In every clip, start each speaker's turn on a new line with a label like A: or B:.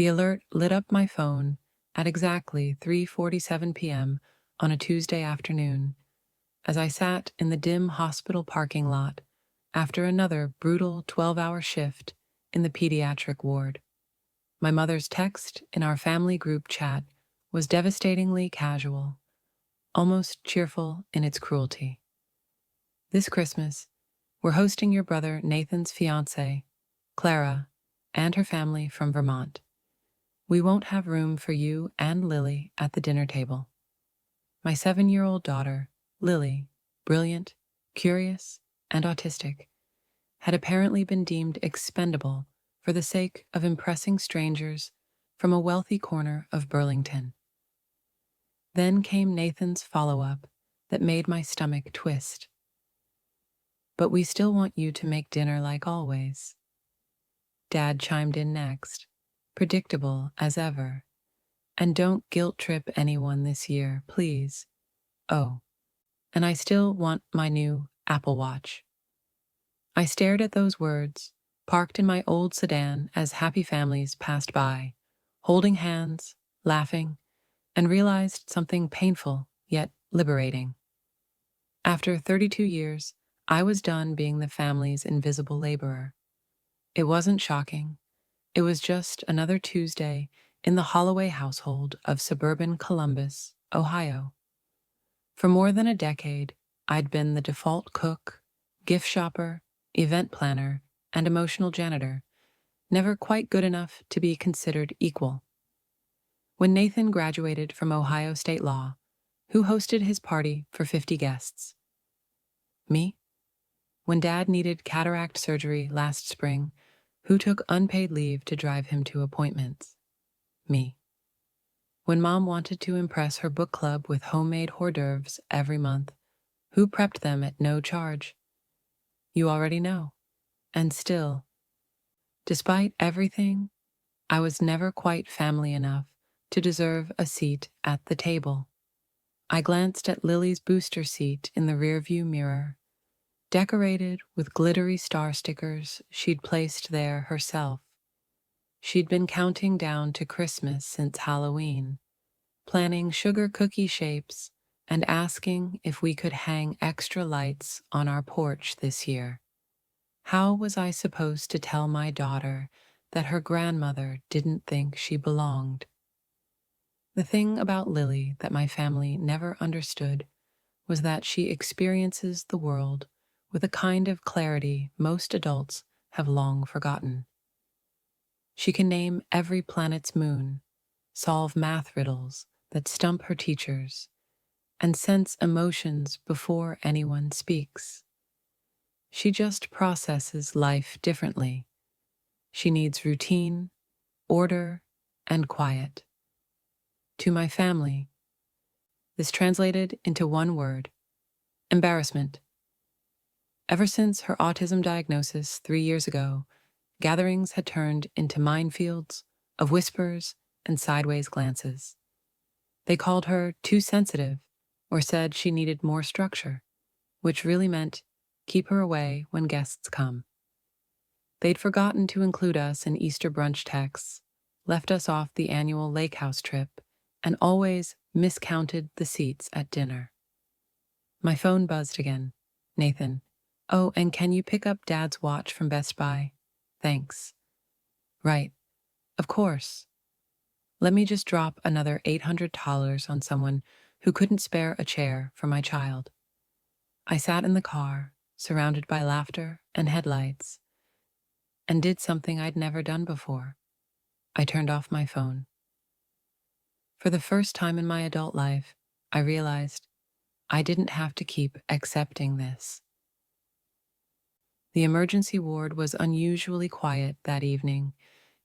A: The alert lit up my phone at exactly 3:47 p.m. on a Tuesday afternoon, as I sat in the dim hospital parking lot after another brutal 12-hour shift in the pediatric ward. My mother's text in our family group chat was devastatingly casual, almost cheerful in its cruelty. This Christmas, we're hosting your brother Nathan's fiancée, Clara, and her family from Vermont. We won't have room for you and Lily at the dinner table. My 7-year-old daughter, Lily, brilliant, curious, and autistic, had apparently been deemed expendable for the sake of impressing strangers from a wealthy corner of Burlington. Then came Nathan's follow-up that made my stomach twist. But we still want you to make dinner like always. Dad chimed in next, predictable as ever. And don't guilt-trip anyone this year, please. Oh, and I still want my new Apple Watch. I stared at those words, parked in my old sedan as happy families passed by, holding hands, laughing, and realized something painful yet liberating. After 32 years, I was done being the family's invisible laborer. It wasn't shocking. It was just another Tuesday in the Holloway household of suburban Columbus, Ohio. For more than a decade, I'd been the default cook, gift shopper, event planner, and emotional janitor, never quite good enough to be considered equal. When Nathan graduated from Ohio State Law, who hosted his party for 50 guests? Me? When Dad needed cataract surgery last spring, who took unpaid leave to drive him to appointments? Me. When Mom wanted to impress her book club with homemade hors d'oeuvres every month, who prepped them at no charge? You already know. And still, despite everything, I was never quite family enough to deserve a seat at the table. I glanced at Lily's booster seat in the rearview mirror, decorated with glittery star stickers she'd placed there herself. She'd been counting down to Christmas since Halloween, planning sugar cookie shapes and asking if we could hang extra lights on our porch this year. How was I supposed to tell my daughter that her grandmother didn't think she belonged? The thing about Lily that my family never understood was that she experiences the world with a kind of clarity most adults have long forgotten. She can name every planet's moon, solve math riddles that stump her teachers, and sense emotions before anyone speaks. She just processes life differently. She needs routine, order, and quiet. To my family, this translated into one word: embarrassment. Ever since her autism diagnosis 3 years ago, gatherings had turned into minefields of whispers and sideways glances. They called her too sensitive or said she needed more structure, which really meant keep her away when guests come. They'd forgotten to include us in Easter brunch texts, left us off the annual lake house trip, and always miscounted the seats at dinner. My phone buzzed again. Nathan. Oh, and can you pick up Dad's watch from Best Buy? Thanks. Right. Of course. Let me just drop another $800 on someone who couldn't spare a chair for my child. I sat in the car, surrounded by laughter and headlights, and did something I'd never done before. I turned off my phone. For the first time in my adult life, I realized I didn't have to keep accepting this. The emergency ward was unusually quiet that evening,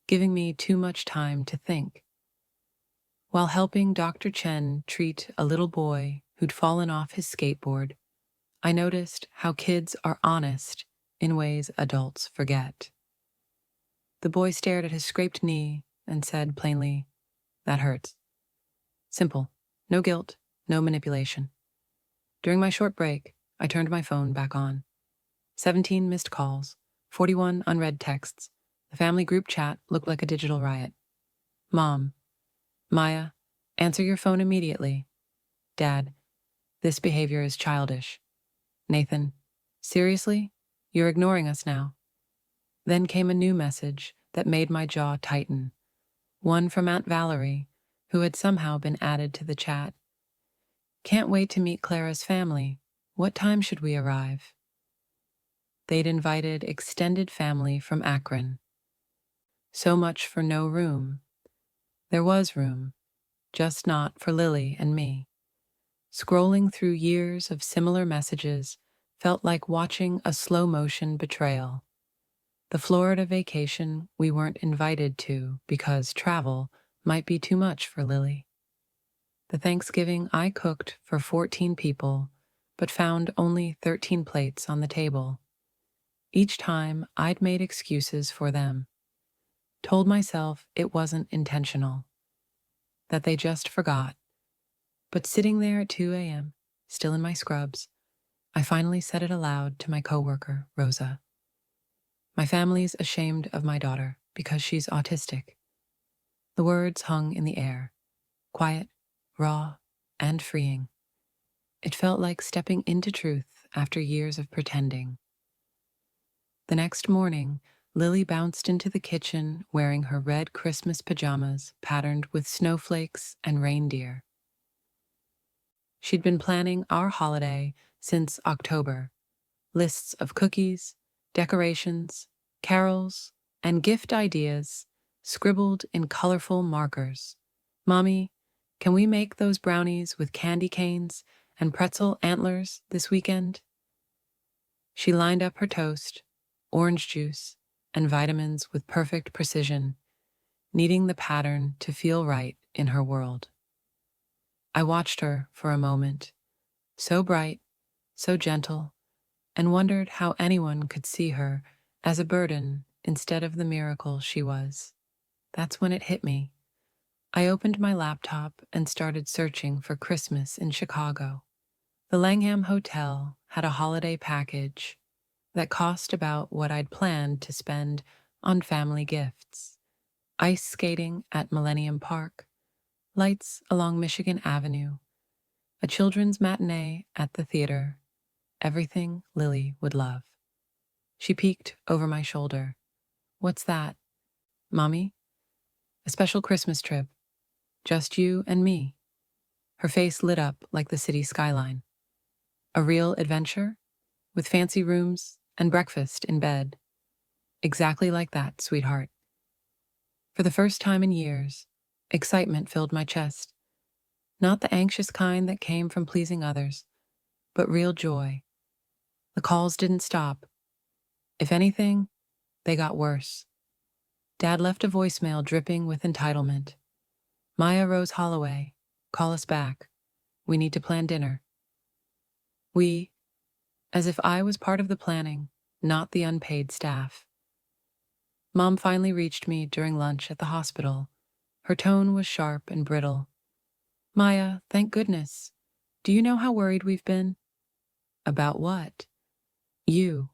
A: giving me too much time to think. While helping Dr. Chen treat a little boy who'd fallen off his skateboard, I noticed how kids are honest in ways adults forget. The boy stared at his scraped knee and said plainly, "That hurts." Simple. No guilt, no manipulation. During my short break, I turned my phone back on. 17 missed calls, 41 unread texts. The family group chat looked like a digital riot. Mom, Maya, answer your phone immediately. Dad, this behavior is childish. Nathan, seriously? You're ignoring us now. Then came a new message that made my jaw tighten. One from Aunt Valerie, who had somehow been added to the chat. Can't wait to meet Clara's family. What time should we arrive? They'd invited extended family from Akron. So much for no room. There was room, just not for Lily and me. Scrolling through years of similar messages felt like watching a slow-motion betrayal. The Florida vacation we weren't invited to because travel might be too much for Lily. The Thanksgiving I cooked for 14 people, but found only 13 plates on the table. Each time I'd made excuses for them. Told myself it wasn't intentional, that they just forgot. But sitting there at 2 a.m., still in my scrubs, I finally said it aloud to my coworker, Rosa. My family's ashamed of my daughter because she's autistic. The words hung in the air, quiet, raw, and freeing. It felt like stepping into truth after years of pretending. The next morning, Lily bounced into the kitchen wearing her red Christmas pajamas patterned with snowflakes and reindeer. She'd been planning our holiday since October. Lists of cookies, decorations, carols, and gift ideas scribbled in colorful markers. Mommy, can we make those brownies with candy canes and pretzel antlers this weekend? She lined up her toast, orange juice, and vitamins with perfect precision, needing the pattern to feel right in her world. I watched her for a moment, so bright, so gentle, and wondered how anyone could see her as a burden instead of the miracle she was. That's when it hit me. I opened my laptop and started searching for Christmas in Chicago. The Langham Hotel had a holiday package that cost about what I'd planned to spend on family gifts. Ice skating at Millennium Park, lights along Michigan Avenue, a children's matinee at the theater, everything Lily would love. She peeked over my shoulder. What's that? Mommy? A special Christmas trip. Just you and me. Her face lit up like the city skyline. A real adventure? With fancy rooms and breakfast in bed. Exactly like that, sweetheart. For the first time in years, excitement filled my chest. Not the anxious kind that came from pleasing others, but real joy. The calls didn't stop. If anything, they got worse. Dad left a voicemail dripping with entitlement. Maya Rose Holloway, call us back. We need to plan dinner. We, as if I was part of the planning, not the unpaid staff. Mom finally reached me during lunch at the hospital. Her tone was sharp and brittle. Maya, thank goodness. Do you know how worried we've been? About what? You.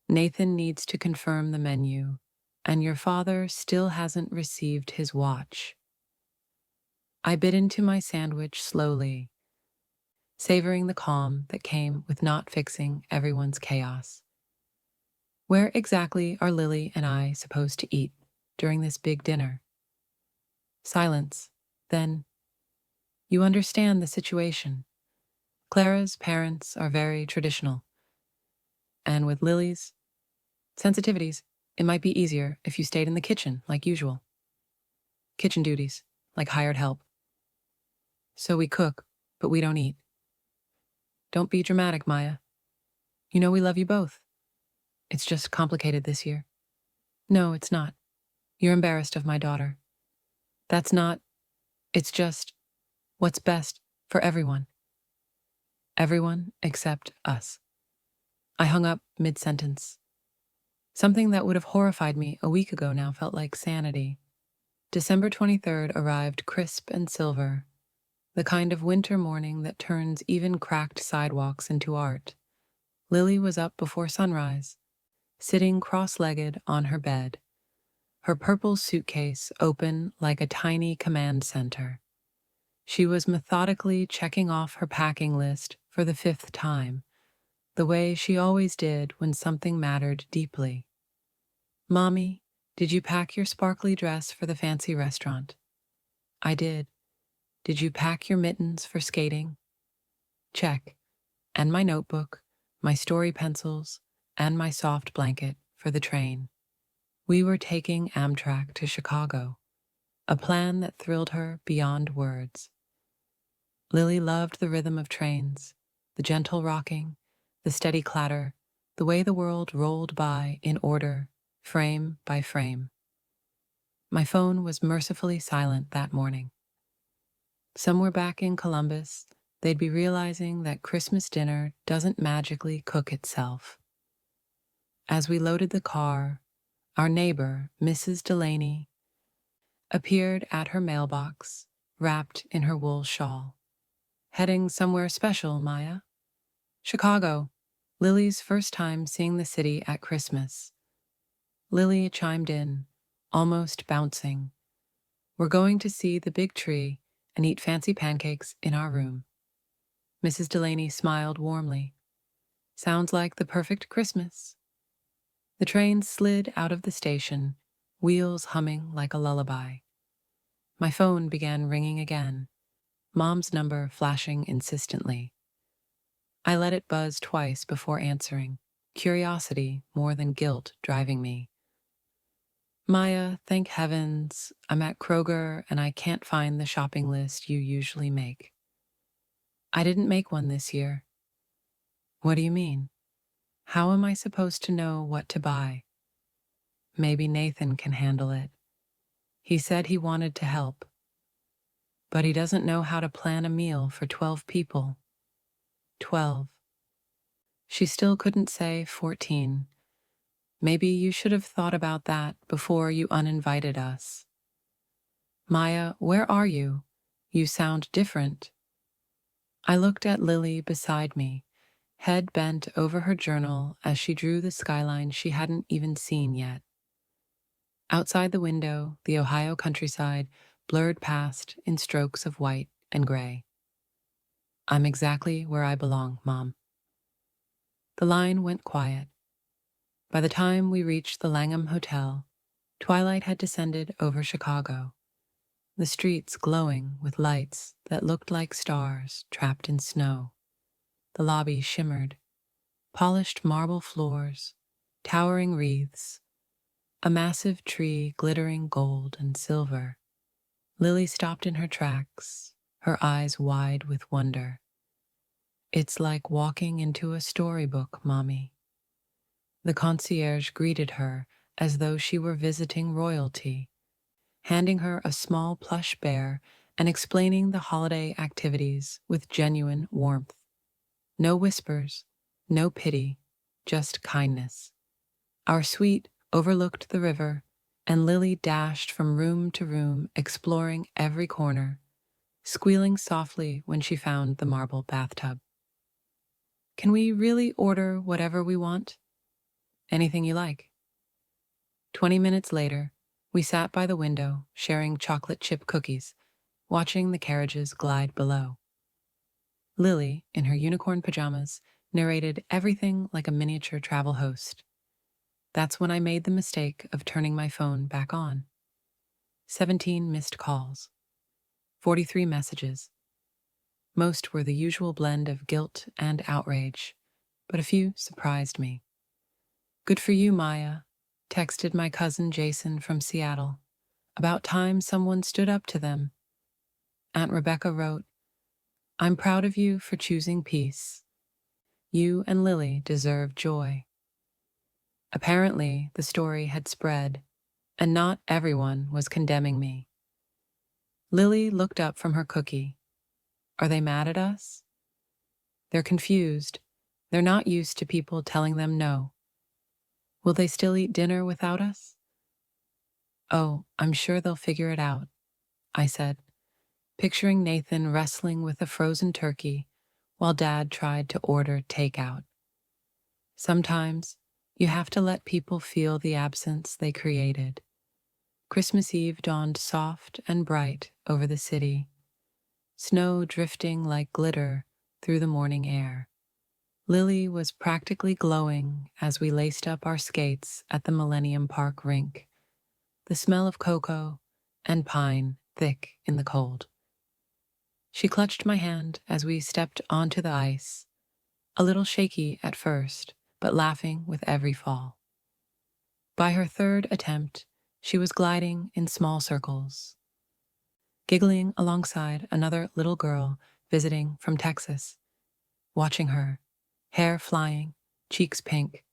A: Nathan needs to confirm the menu, and your father still hasn't received his watch. I bit into my sandwich slowly, savoring the calm that came with not fixing everyone's chaos. Where exactly are Lily and I supposed to eat during this big dinner? Silence. Then, you understand the situation. Clara's parents are very traditional. And with Lily's sensitivities, it might be easier if you stayed in the kitchen like usual. Kitchen duties, like hired help. So we cook, but we don't eat. Don't be dramatic, Maya. You know we love you both. It's just complicated this year. No, it's not. You're embarrassed of my daughter. That's not. It's just what's best for everyone. Everyone except us. I hung up mid-sentence. Something that would have horrified me a week ago now felt like sanity. December 23rd arrived crisp and silver, the kind of winter morning that turns even cracked sidewalks into art. Lily was up before sunrise, sitting cross-legged on her bed, her purple suitcase open like a tiny command center. She was methodically checking off her packing list for the fifth time, the way she always did when something mattered deeply. "Mommy, did you pack your sparkly dress for the fancy restaurant?" "I did." "Did you pack your mittens for skating?" "Check." "And my notebook, my story pencils, and my soft blanket for the train." We were taking Amtrak to Chicago, a plan that thrilled her beyond words. Lily loved the rhythm of trains, the gentle rocking, the steady clatter, the way the world rolled by in order, frame by frame. My phone was mercifully silent that morning. Somewhere back in Columbus, they'd be realizing that Christmas dinner doesn't magically cook itself. As we loaded the car, our neighbor, Mrs. Delaney, appeared at her mailbox, wrapped in her wool shawl. "Heading somewhere special, Maya?" "Chicago. Lily's first time seeing the city at Christmas." Lily chimed in, almost bouncing. "We're going to see the big tree and eat fancy pancakes in our room." Mrs. Delaney smiled warmly. "Sounds like the perfect Christmas." The train slid out of the station, wheels humming like a lullaby. My phone began ringing again, Mom's number flashing insistently. I let it buzz twice before answering, curiosity more than guilt driving me. "Maya, thank heavens, I'm at Kroger and I can't find the shopping list you usually make." "I didn't make one this year." "What do you mean? How am I supposed to know what to buy?" "Maybe Nathan can handle it. He said he wanted to help. But he doesn't know how to plan a meal for 12 people." 12. She still couldn't say 14. "Maybe you should have thought about that before you uninvited us." "Maya, where are you? You sound different." I looked at Lily beside me, head bent over her journal as she drew the skyline she hadn't even seen yet. Outside the window, the Ohio countryside blurred past in strokes of white and gray. "I'm exactly where I belong, Mom." The line went quiet. By the time we reached the Langham Hotel, twilight had descended over Chicago, the streets glowing with lights that looked like stars trapped in snow. The lobby shimmered, polished marble floors, towering wreaths, a massive tree glittering gold and silver. Lily stopped in her tracks, her eyes wide with wonder. "It's like walking into a storybook, Mommy." The concierge greeted her as though she were visiting royalty, handing her a small plush bear and explaining the holiday activities with genuine warmth. No whispers, no pity, just kindness. Our suite overlooked the river, and Lily dashed from room to room, exploring every corner, squealing softly when she found the marble bathtub. "Can we really order whatever we want?" "Anything you like." 20 minutes later, we sat by the window, sharing chocolate chip cookies, watching the carriages glide below. Lily, in her unicorn pajamas, narrated everything like a miniature travel host. That's when I made the mistake of turning my phone back on. 17 missed calls. 43 messages. Most were the usual blend of guilt and outrage, but a few surprised me. "Good for you, Maya," texted my cousin Jason from Seattle. "About time someone stood up to them." Aunt Rebecca wrote, "I'm proud of you for choosing peace. You and Lily deserve joy." Apparently, the story had spread, and not everyone was condemning me. Lily looked up from her cookie. "Are they mad at us?" "They're confused. They're not used to people telling them no." "Will they still eat dinner without us?" "Oh, I'm sure they'll figure it out," I said, picturing Nathan wrestling with a frozen turkey while Dad tried to order takeout. Sometimes you have to let people feel the absence they created. Christmas Eve dawned soft and bright over the city, snow drifting like glitter through the morning air. Lily was practically glowing as we laced up our skates at the Millennium Park rink, the smell of cocoa and pine thick in the cold. She clutched my hand as we stepped onto the ice, a little shaky at first, but laughing with every fall. By her third attempt, she was gliding in small circles, giggling alongside another little girl visiting from Texas. Watching her, hair flying, cheeks pink,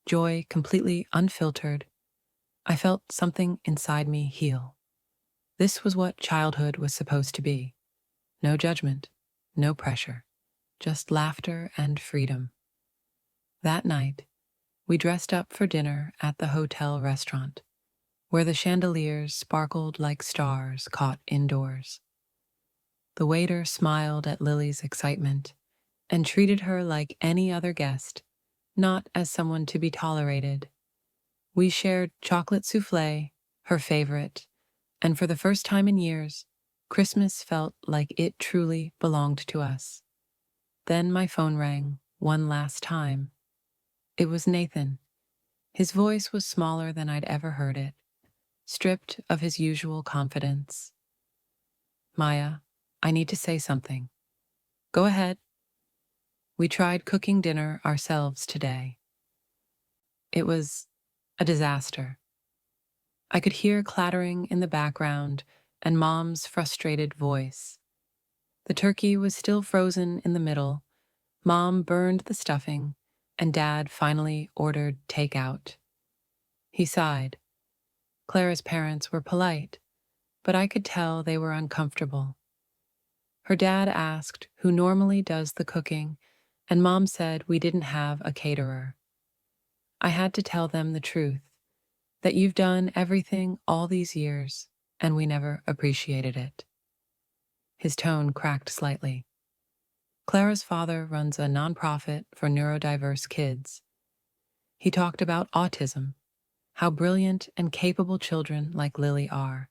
A: joy completely unfiltered, I felt something inside me heal. This was what childhood was supposed to be. No judgment, no pressure, just laughter and freedom. That night, we dressed up for dinner at the hotel restaurant, where the chandeliers sparkled like stars caught indoors. The waiter smiled at Lily's excitement and treated her like any other guest, not as someone to be tolerated. We shared chocolate souffle, her favorite, and for the first time in years, Christmas felt like it truly belonged to us. Then my phone rang one last time. It was Nathan. His voice was smaller than I'd ever heard it, stripped of his usual confidence. Maya, I need to say something. Go ahead. We tried cooking dinner ourselves today. It was a disaster. I could hear clattering in the background and Mom's frustrated voice. The turkey was still frozen in the middle. Mom burned the stuffing, and Dad finally ordered takeout. He sighed. Clara's parents were polite, but I could tell they were uncomfortable. Her dad asked who normally does the cooking, and Mom said we didn't have a caterer. I had to tell them the truth, that you've done everything all these years, and we never appreciated it. His tone cracked slightly. Clara's father runs a nonprofit for neurodiverse kids. He talked about autism, how brilliant and capable children like Lily are,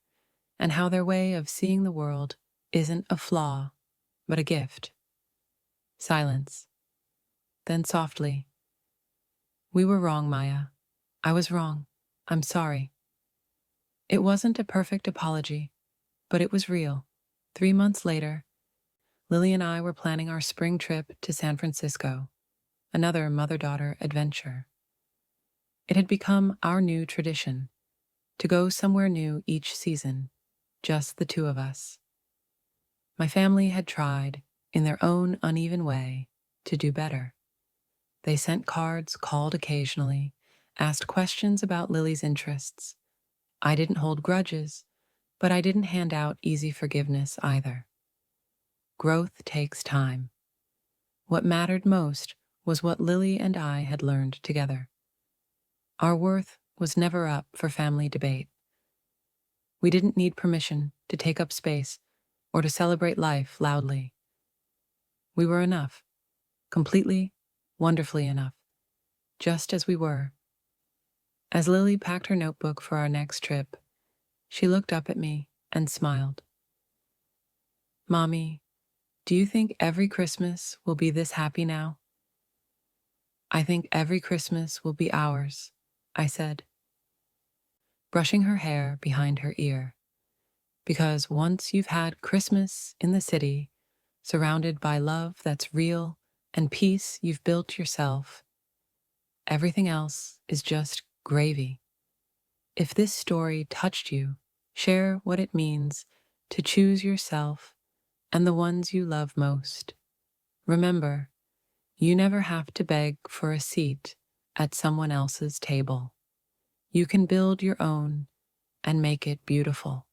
A: and how their way of seeing the world isn't a flaw, but a gift. Silence. Then softly, "We were wrong, Maya. I was wrong. I'm sorry." It wasn't a perfect apology, but it was real. 3 months later, Lily and I were planning our spring trip to San Francisco, another mother-daughter adventure. It had become our new tradition, to go somewhere new each season, just the two of us. My family had tried, in their own uneven way, to do better. They sent cards, called occasionally, asked questions about Lily's interests. I didn't hold grudges, but I didn't hand out easy forgiveness either. Growth takes time. What mattered most was what Lily and I had learned together. Our worth was never up for family debate. We didn't need permission to take up space or to celebrate life loudly. We were enough, completely, wonderfully enough, just as we were. As Lily packed her notebook for our next trip, she looked up at me and smiled. "Mommy, do you think every Christmas will be this happy now?" "I think every Christmas will be ours," I said, brushing her hair behind her ear. "Because once you've had Christmas in the city, surrounded by love that's real and peace you've built yourself, everything else is just gravy." If this story touched you, share what it means to choose yourself and the ones you love most. Remember, you never have to beg for a seat at someone else's table. You can build your own and make it beautiful.